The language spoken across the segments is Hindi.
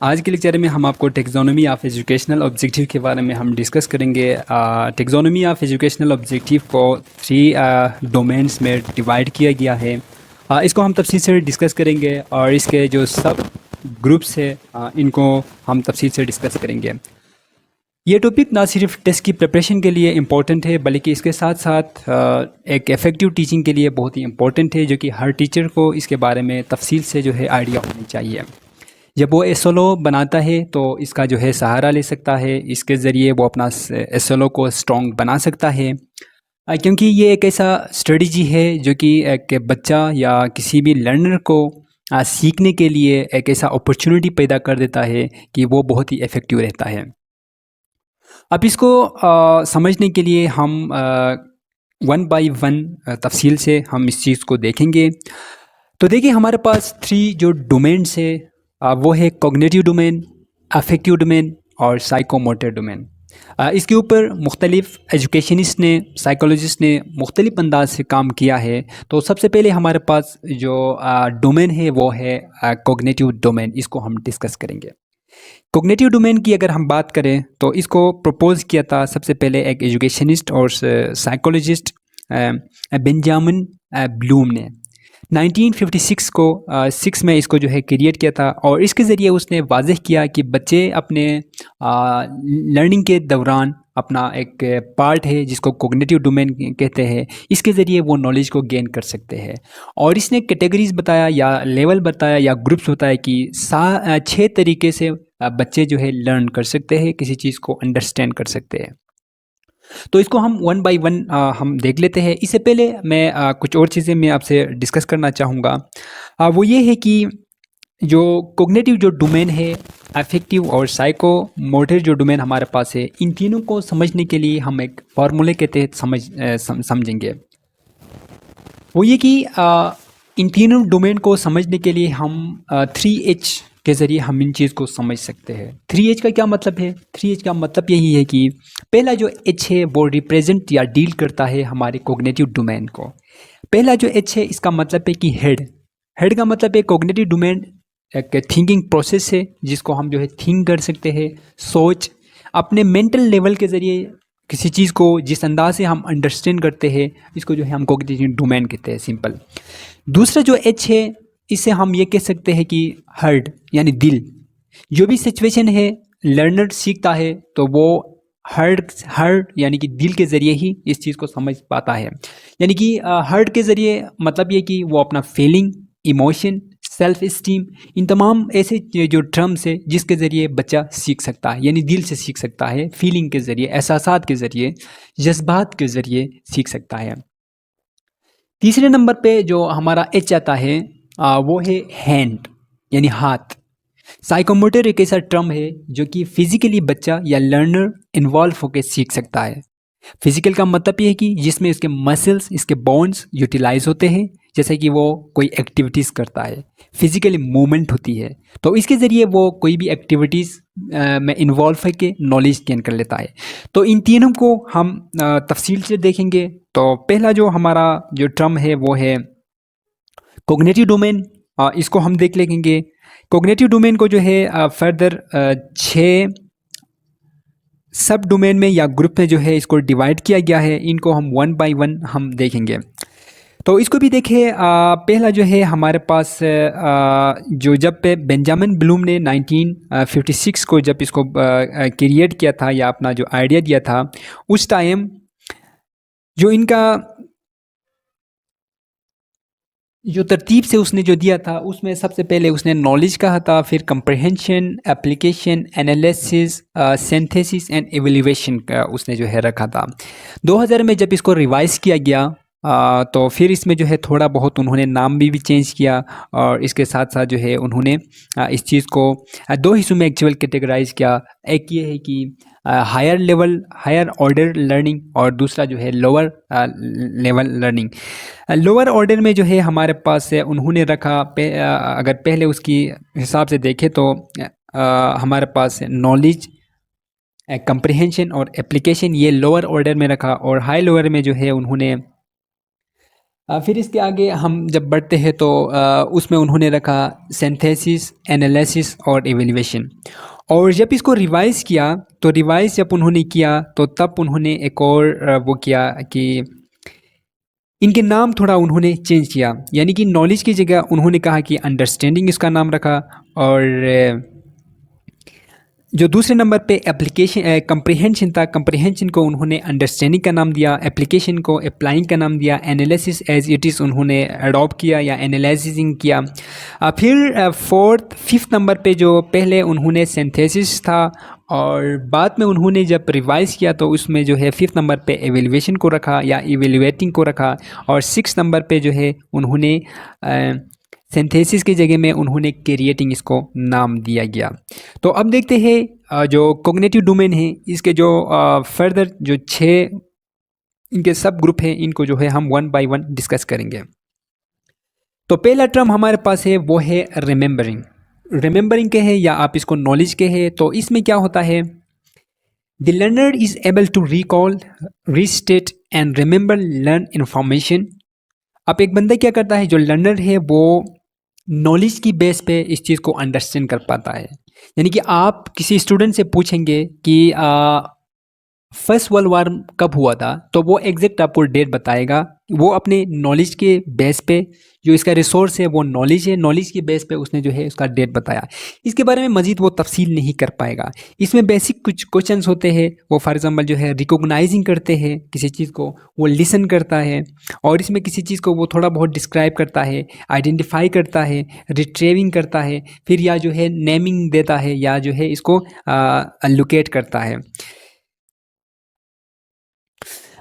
आज के लेक्चर में हम आपको टेक्सोनोमी ऑफ एजुकेशनल ऑब्जेक्टिव के बारे में हम डिस्कस करेंगे। टेक्सोनोमी ऑफ एजुकेशनल ऑब्जेक्टिव को 3 डोमेन्स में डिवाइड किया गया है। इसको हम तफसील से डिस्कस करेंगे और इसके जो सब ग्रुप्स है इनको हम तफसील से डिस्कस करेंगे। ये टॉपिक ना सिर्फ टेस्ट की प्रिपरेशन के लिए इम्पोर्टेंट है बल्कि इसके साथ साथ एक इफ़ेक्टिव टीचिंग के लिए बहुत ही इम्पोर्टेंट है, जो कि हर टीचर को इसके बारे में तफसील से जो है आइडिया होनी चाहिए। जब वो एसएलओ बनाता है तो इसका जो है सहारा ले सकता है, इसके ज़रिए वो अपना एसएलओ को स्ट्रॉन्ग बना सकता है। क्योंकि ये एक ऐसा स्ट्रेटजी है जो कि एक बच्चा या किसी भी लर्नर को सीखने के लिए एक ऐसा अपॉर्चुनिटी पैदा कर देता है कि वो बहुत ही इफ़ेक्टिव रहता है। अब इसको समझने के लिए हम वन बाय वन तफसील से हम इस चीज़ को देखेंगे। तो देखिए, हमारे पास 3 जो डोमेन्स है वो है कॉग्निटिव डोमेन, अफेक्टिव डोमेन और साइकोमोटर डोमेन। इसके ऊपर मुख्तलिफ एजुकेशनिस्ट ने, साइकोलॉजिस्ट ने मुख्तलिफ अंदाज से काम किया है। तो सबसे पहले हमारे पास जो डोमेन है वो है कॉग्निटिव डोमेन। इसको हम डिस्कस करेंगे। कॉग्निटिव डोमेन की अगर हम बात करें तो इसको प्रपोज किया था सबसे पहले एक एजुकेशनिस्ट और साइकोलॉजिस्ट बेंजामिन ब्लूम ने 1956 को 6 में इसको जो है क्रिएट किया था। और इसके ज़रिए उसने वाज़ेह किया कि बच्चे अपने लर्निंग के दौरान अपना एक पार्ट है जिसको कॉग्निटिव डोमेन कहते हैं, इसके ज़रिए वो नॉलेज को गेन कर सकते हैं। और इसने कैटेगरीज बताया या लेवल बताया या ग्रुप्स बताया कि 6 तरीके से बच्चे जो है लर्न कर सकते हैं, किसी चीज़ को अंडरस्टैंड कर सकते हैं। तो इसको हम वन बाय वन हम देख लेते हैं। इससे पहले मैं कुछ और चीज़ें मैं आपसे डिस्कस करना चाहूँगा। वो ये है कि जो कॉग्निटिव जो डोमेन है, अफेक्टिव और साइको मोटर जो डोमेन हमारे पास है, इन तीनों को समझने के लिए हम एक फार्मूले के तहत समझेंगे। वो ये कि इन तीनों डोमेन को समझने के लिए हम 3H के ज़रिए हम इन चीज़ को समझ सकते हैं। 3H का क्या मतलब है? 3H का मतलब यही है कि पहला जो H है वो रिप्रेजेंट या डील करता है हमारे कॉग्निटिव डोमेन को। पहला जो H है इसका मतलब है कि हेड। हेड का मतलब है कॉग्निटिव डोमेन एक थिंकिंग प्रोसेस है जिसको हम जो है थिंक कर सकते हैं, सोच अपने मेंटल लेवल के ज़रिए किसी चीज़ को जिस अंदाज से हम अंडरस्टैंड करते हैं, इसको जो है हम कॉग्निटिव डोमेन कहते हैं, सिंपल। दूसरा जो H है इससे हम ये कह सकते हैं कि हार्ट यानी दिल। जो भी सिचुएशन है लर्नर सीखता है तो वो हार्ट यानी कि दिल के ज़रिए ही इस चीज़ को समझ पाता है। यानी कि हार्ट के ज़रिए मतलब ये कि वो अपना फीलिंग, इमोशन, सेल्फ इस्टीम, इन तमाम ऐसे जो टर्म्स है जिसके ज़रिए बच्चा सीख सकता है, यानी दिल से सीख सकता है, फीलिंग के ज़रिए, एहसासात के ज़रिए, जज्बात के ज़रिए सीख सकता है। तीसरे नंबर पे जो हमारा H आता है वो है हैंड यानी हाथ। साइकोमोटर एक ऐसा टर्म है जो कि फिजिकली बच्चा या लर्नर इन्वॉल्व होकर सीख सकता है। फिजिकल का मतलब ये है कि जिसमें इसके मसल्स, इसके बोन्स यूटिलाइज होते हैं, जैसे कि वो कोई एक्टिविटीज़ करता है, फिजिकली मूवमेंट होती है, तो इसके ज़रिए वो कोई भी एक्टिविटीज़ में इन्वॉल्व होकर नॉलेज गेन कर लेता है। तो इन तीनों को हम तफसील से देखेंगे। तो पहला जो हमारा जो टर्म है वो है कॉग्निटिव डोमेन। इसको हम देख लेंगे। कॉग्निटिव डोमेन को जो है फर्दर 6 सब डोमेन में या ग्रुप में जो है इसको डिवाइड किया गया है। इनको हम वन बाय वन हम देखेंगे। तो इसको भी देखिए, पहला जो है हमारे पास जो जब पे बेंजामिन ब्लूम ने 1956 को जब इसको क्रिएट किया था या अपना जो आइडिया दिया था, उस टाइम जो इनका जो तरतीब से उसने जो दिया था उसमें सबसे पहले उसने नॉलेज कहा था, फिर comprehension, application, analysis, synthesis and evaluation का उसने जो है रखा था। 2000 में जब इसको रिवाइज किया गया तो फिर इसमें जो है थोड़ा बहुत उन्होंने नाम भी चेंज किया और इसके साथ साथ जो है उन्होंने इस चीज़ को 2 हिस्सों में एक्चुअल कैटेगराइज किया। एक ये है कि higher level, higher order learning और दूसरा जो है lower level learning. Lower order में जो है हमारे पास है उन्होंने रखा अगर पहले उसकी हिसाब से देखें तो हमारे पास नॉलेज, कंप्रिहेंशन और एप्लीकेशन, ये लोअर ऑर्डर में रखा। और हाई लोअर में जो है उन्होंने फिर इसके आगे हम जब बढ़ते हैं तो उसमें उन्होंने रखा सिंथेसिस, एनालिसिस और एवेल्यूएशन। और जब इसको रिवाइज़ किया तो रिवाइज़ जब उन्होंने किया तो तब उन्होंने एक और वो किया कि इनके नाम थोड़ा उन्होंने चेंज किया, यानी कि नॉलेज की जगह उन्होंने कहा कि अंडरस्टैंडिंग इसका नाम रखा। और जो दूसरे नंबर पे एप्लीकेशन कंप्रीहेंशन था, कंप्रीहेंशन को उन्होंने अंडरस्टैंडिंग का नाम दिया, एप्लीकेशन को अप्लाइंग का नाम दिया, एनालिसिस एज इट इज़ उन्होंने अडॉप्ट किया या एनालिसिसिंग किया। फिर फोर्थ फिफ्थ नंबर पे जो पहले उन्होंने सिंथेसिस था और बाद में उन्होंने जब रिवाइज़ किया तो उसमें जो है फिफ्थ नंबर पे एवेल्यूएशन को रखा या इवेल्युएटिंग को रखा। और सिक्स नंबर पे जो है उन्होंने सिंथेसिस की जगह में उन्होंने क्रिएटिंग इसको नाम दिया गया। तो अब देखते हैं जो कॉग्निटिव डोमेन है इसके जो फर्दर जो 6 इनके सब ग्रुप हैं, इनको जो है हम वन बाय वन डिस्कस करेंगे। तो पहला टर्म हमारे पास है वो है रिमेंबरिंग। रिमेंबरिंग के है या आप इसको नॉलेज के है। तो इसमें क्या होता है, the learner is able to recall, restate and remember learn information. अब एक बंदा क्या करता है, जो लर्नर है वो नॉलेज की बेस पे इस चीज़ को अंडरस्टैंड कर पाता है। यानी कि आप किसी स्टूडेंट से पूछेंगे कि फर्स्ट वर्ल्ड वार कब हुआ था, तो वो एग्जैक्ट आपको डेट बताएगा। वो अपने नॉलेज के बेस पे, जो इसका रिसोर्स है वो नॉलेज है, नॉलेज की बेस पे उसने जो है उसका डेट बताया। इसके बारे में मज़ीद वो तफसील नहीं कर पाएगा। इसमें बेसिक कुछ क्वेश्चंस होते हैं, वो फॉर एग्जांपल जो है रिकॉग्नाइजिंग करते हैं किसी चीज़ को, वो लिसन करता है और इसमें किसी चीज़ को वो थोड़ा बहुत डिस्क्राइब करता है, आइडेंटिफाई करता है, रिट्रीविंग करता है, फिर या जो है नेमिंग देता है या जो है इसको लोकेट करता है।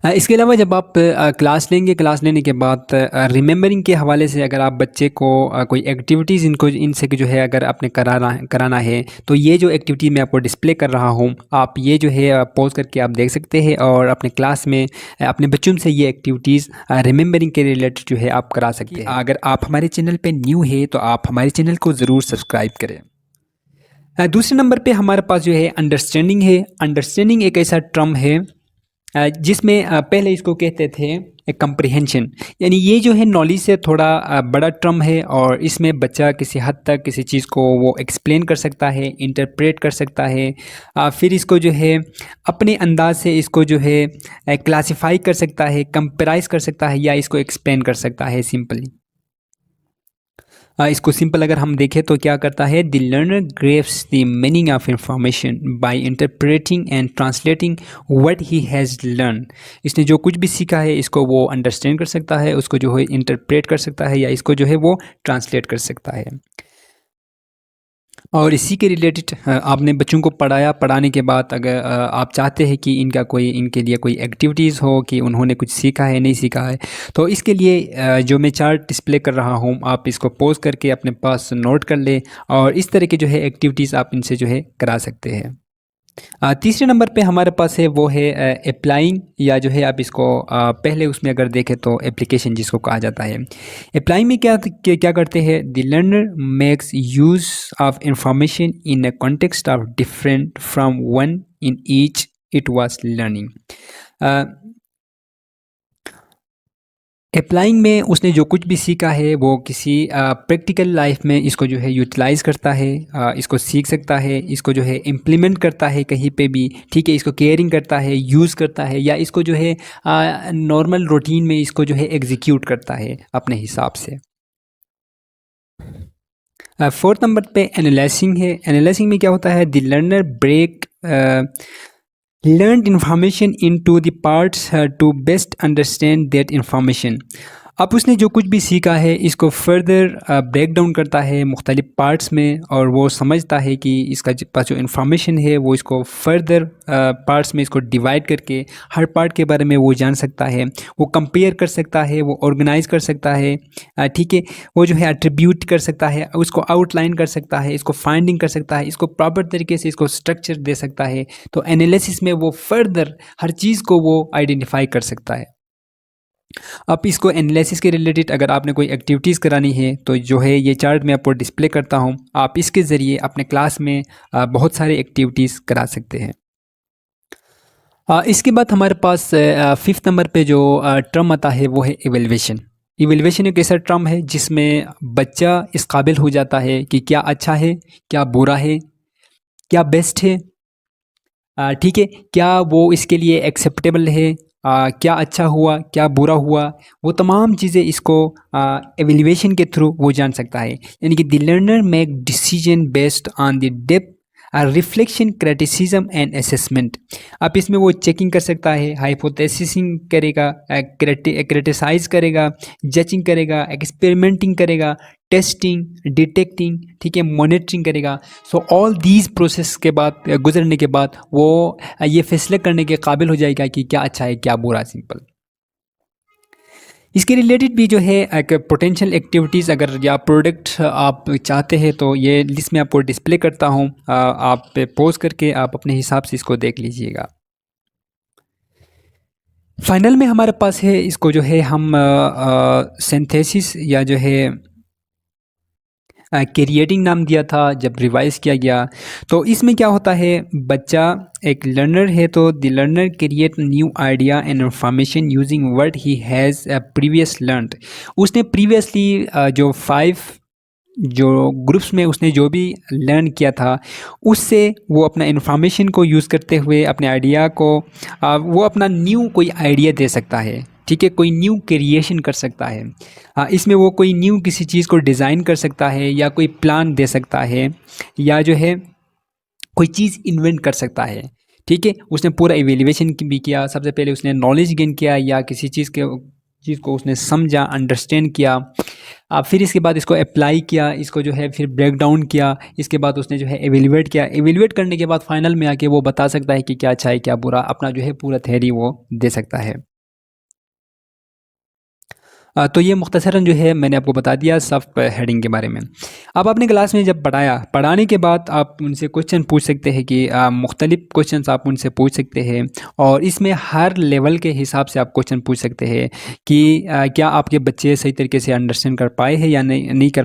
इसके अलावा जब आप क्लास लेंगे, क्लास लेने के बाद रिमेंबरिंग के हवाले से अगर आप बच्चे को कोई एक्टिविटीज़ इनको इनसे जो है अगर आपने कराना है, तो ये जो एक्टिविटी मैं आपको डिस्प्ले कर रहा हूँ, आप ये जो है पॉज करके आप देख सकते हैं और अपने क्लास में अपने बच्चों से ये एक्टिविटीज़ रिमेंबरिंग के रिलेटेड जो है आप करा सकते हैं। अगर आप हमारे चैनल पर न्यू है तो आप हमारे चैनल को ज़रूर सब्सक्राइब करें। दूसरे नंबर पे हमारे पास जो है अंडरस्टैंडिंग है। अंडरस्टैंडिंग एक ऐसा टर्म है जिसमें पहले इसको कहते थे कंप्रीहेंशन, यानी ये जो है नॉलेज से थोड़ा बड़ा टर्म है और इसमें बच्चा किसी हद तक किसी चीज़ को वो एक्सप्लेन कर सकता है, इंटरप्रेट कर सकता है, फिर इसको जो है अपने अंदाज से इसको जो है क्लासिफाई कर सकता है, कंपेराइज कर सकता है या इसको एक्सप्लेन कर सकता है सिंपली। इसको सिंपल अगर हम देखें तो क्या करता है, the learner Graves the meaning of information bye interpreting and translating what he has learn. इसने जो कुछ भी सीखा है इसको वो अंडरस्टैंड कर सकता है, उसको जो है इंटरप्रेट कर सकता है या इसको जो है वो ट्रांसलेट कर सकता है। और इसी के रिलेटेड आपने बच्चों को पढ़ाया, पढ़ाने के बाद अगर आप चाहते हैं कि इनके लिए कोई एक्टिविटीज़ हो कि उन्होंने कुछ सीखा है नहीं सीखा है, तो इसके लिए जो मैं चार्ट डिस्प्ले कर रहा हूँ आप इसको पॉज करके अपने पास नोट कर लें और इस तरह की जो है एक्टिविटीज़ आप इनसे जो है करा सकते हैं। तीसरे नंबर पे हमारे पास है वो है अप्लाइंग, या जो है आप इसको पहले उसमें अगर देखें तो एप्लीकेशन जिसको कहा जाता है। अप्लाइंग में क्या करते हैं, the learner makes use of information in a context of different from one in each it was learning. Applying में उसने जो कुछ भी सीखा है वो किसी प्रैक्टिकल लाइफ में इसको जो है यूटिलाइज़ करता है, इसको सीख सकता है, इसको जो है इम्प्लीमेंट करता है कहीं पे भी, ठीक है, इसको केयरिंग करता है, यूज़ करता है या इसको जो है नॉर्मल रूटीन में इसको जो है एग्जीक्यूट करता है अपने हिसाब से। फोर्थ नंबर पे एनालाइजिंग है। एनालाइजिंग में क्या होता है, the learner break learned information into the parts to best understand that information। अब उसने जो कुछ भी सीखा है इसको फर्दर ब्रेक डाउन करता है मुख्तलिफ पार्ट्स में और वो समझता है कि इसका पास जो इन्फॉर्मेशन है वो इसको फर्दर पार्ट्स में इसको डिवाइड करके हर पार्ट के बारे में वो जान सकता है, वो कंपेयर कर सकता है, वो ऑर्गेनाइज कर सकता है, ठीक है, वो जो है एट्रीब्यूट कर सकता है, उसको आउटलाइन कर सकता है, इसको फाइंडिंग कर सकता है, इसको प्रॉपर तरीके से इसको स्ट्रक्चर दे सकता है। तो एनालिसिस में वो फर्दर हर चीज़ को वो आइडेंटिफाई कर सकता है। अब इसको एनालिसिस के रिलेटेड अगर आपने कोई एक्टिविटीज़ करानी है तो जो है ये चार्ट मैं आपको डिस्प्ले करता हूँ, आप इसके ज़रिए अपने क्लास में बहुत सारे एक्टिविटीज़ करा सकते हैं। इसके बाद हमारे पास फिफ्थ नंबर पे जो टर्म आता है वो है एवेल्यूएशन। इवैल्यूएशन एक ऐसा टर्म है जिसमें बच्चा इस काबिल हो जाता है कि क्या अच्छा है, क्या बुरा है, क्या बेस्ट है, ठीक है, क्या वो इसके लिए एक्सेप्टेबल है, क्या अच्छा हुआ, क्या बुरा हुआ, वो तमाम चीज़ें इसको एवेल्यूएशन के थ्रू वो जान सकता है। यानी कि the learner make decision based on the depth reflection criticism and assessment. आप इसमें वो चेकिंग कर सकता है, हाइपोथेसिसिंग करेगा, क्रिटिसाइज करेगा, जजिंग करेगा, एक्सपेरिमेंटिंग करेगा, टेस्टिंग, डिटेक्टिंग, ठीक है, मॉनिटरिंग करेगा। सो ऑल दीज प्रोसेस के बाद गुजरने के बाद वो ये फैसले करने के काबिल हो जाएगा कि क्या अच्छा है, क्या बुरा। सिंपल। इसके रिलेटेड भी जो है एक पोटेंशियल एक्टिविटीज़ अगर या प्रोडक्ट आप चाहते हैं तो ये लिस्ट में आपको डिस्प्ले करता हूँ, आप पॉज करके आप अपने हिसाब से इसको देख लीजिएगा। फाइनल में हमारे पास है, इसको जो है हम सिंथेसिस या जो है क्रिएटिंग नाम दिया था जब रिवाइज किया गया। तो इसमें क्या होता है, बच्चा एक लर्नर है तो the learner create new idea and information using word he has previous learned. उसने प्रीवियसली जो 5 जो ग्रुप्स में उसने जो भी लर्न किया था उससे वो अपना इन्फॉर्मेशन को यूज़ करते हुए अपने आइडिया को वो अपना न्यू कोई आइडिया दे सकता है, ठीक है, कोई न्यू क्रिएशन कर सकता है। इसमें वो कोई न्यू किसी चीज़ को डिज़ाइन कर सकता है या कोई प्लान दे सकता है या जो है कोई चीज़ इन्वेंट कर सकता है, ठीक है। उसने पूरा इवेल्युएशन भी किया, सबसे पहले उसने नॉलेज गेन किया या किसी चीज़ को उसने समझा, अंडरस्टैंड किया, फिर इसके बाद इसको अप्लाई किया, इसको जो है फिर ब्रेक डाउन किया, इसके बाद उसने जो है एवेल्युएट किया। एवेल्युएट करने के बाद फाइनल में आके वो बता सकता है कि क्या अच्छा है, क्या बुरा, अपना जो है पूरा थ्योरी वो दे सकता है। तो ये मुख्तसरन जो है मैंने आपको बता दिया सब हेडिंग के बारे में। अब आपने क्लास में जब पढ़ाने के बाद आप उनसे क्वेश्चन पूछ सकते हैं कि मुख्तलिफ क्वेश्चंस आप उनसे पूछ सकते हैं और इसमें हर लेवल के हिसाब से आप क्वेश्चन पूछ सकते हैं कि क्या आपके बच्चे सही तरीके से अंडरस्टैंड कर पाए हैं या नहीं कर